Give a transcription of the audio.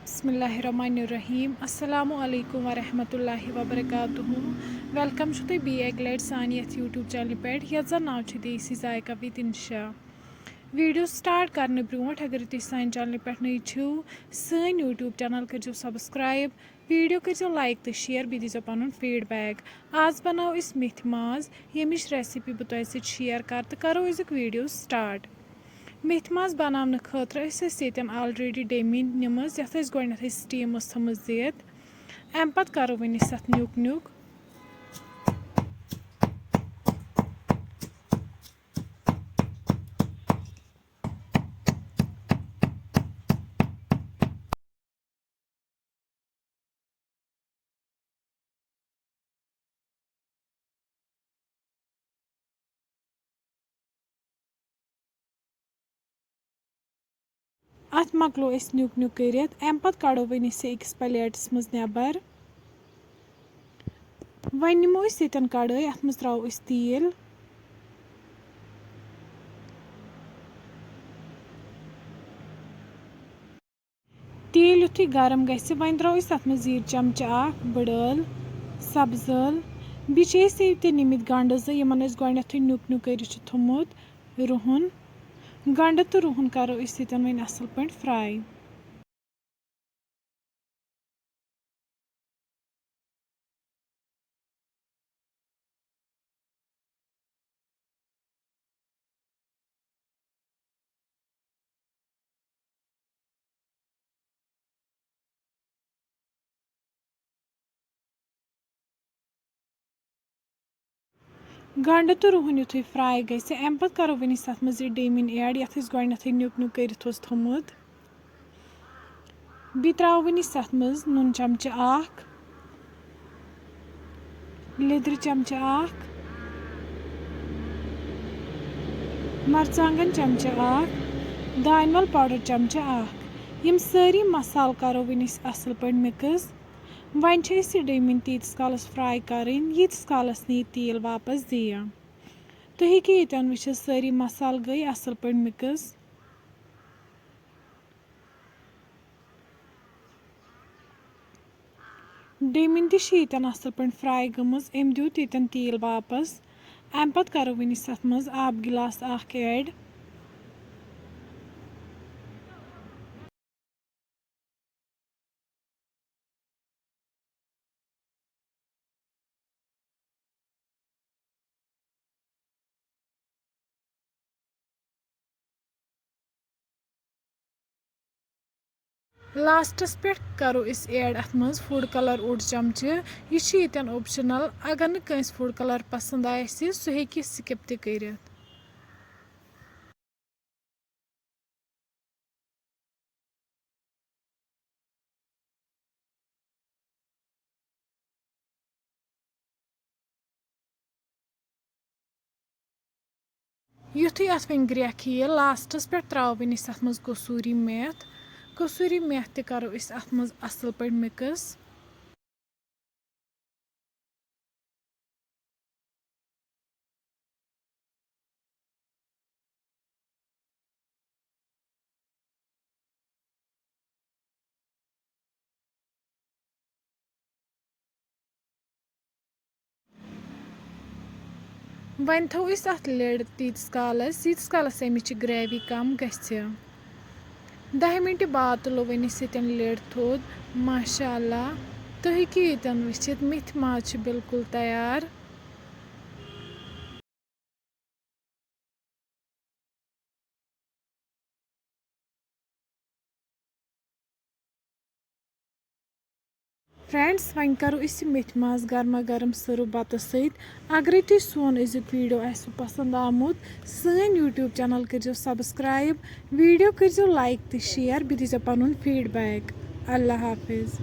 बिस्मिल्लाहिर्रहमानिर्रहीम अस्सलामु अलैकुम वरहमतुल्लाहि वबरकातुहू वेलकम छु तुम एक लट सान यूट्यूब चैनल पे यथ जन नाव देसी जायका विद इंशा वीडियो स्टार्ट करने ब्रोट अगर तुम सान चैनल पे नई छो सन यूट्यूब चैनल करो सब्सक्राइब वीडियो करो लाइक तो शेयर बी दीजो पन फीडबैक आज बनाओ मेथी माज यमिच रेसिपी बह तुम सत शेयर कर तो करो अजुक वीडियो स्टार्ट मेथी माज बनाने खतर ऑलरेडी डेमी निम ये गोडनेथ स्टीम थमज दित अम पत करो वन न्यूक न्यूक अत मकलो न्यूक न्यूक कर अम पत कड़ो वन अकिस प्लेटस मज नबर वन निमो ये कड़ाई अत मज त्रो तेल तेल युथु गरम गि वन त्रो तथ मज जीर चमच बड़ल सब्जल बे निमित गंड ज़मन गोडनेथ न्यूक न्यूक कर थोमुत रुहन गंड तो रुहन करो वन असल पे फ्राई गंड तो रुहन युथु फ्राई गि अम पत करो वन तथ मज डेमिन एड ये गोडनेथ न्यूक न्यूक कर थोमुत बे त्रो वन तथ मज नून चमच लिद्र चमच मरचांगन चमच दानवल पाउडर चमच यम सारी मसाल करो वन असल पे मिक्स वन डेमिन तीस कालस फ्राई कर यीस कालस नी तेल वापस दिया तुम हेकि ये वुच सारी मसाल गई असल पे मिक्स डेमिन तन असल पे फ्राई गमज अम दित ये तेल वापस अम पत करो वन तथ मज आब गिलास ऐड लास्टस पे करो ऐड अत मज फूड कलर ओड चमच यह ऑप्शनल अगर न कंस फूड कलर पसंद आए सह हेकि स्किप ति करित युथु अत वन ग्रेख यह लास्टस पे त्रो वन अत मज कसूरी मेथ ति करो अत मज असल पे मिक्स वन थो अत लिड तीस कालस अमिच ग्रेवी कम गि 10 मिनट बाद तुलो वन लिड थोद माशाअल्लाह तुम हेकि ये वुचित मेथी माज बिल्कुल तैयार। फ्रेंड्स वन करो मेथी माज गर्मा गर्म सर्व बत अगर तुम सोन अजुक वीडियो पसंद आमुत सन यूट्यूब चैनल करो सब्सक्राइब वीडियो करो लाइक तो शेयर बे दीजो पन फीडबैक। अल्लाह हाफिज़।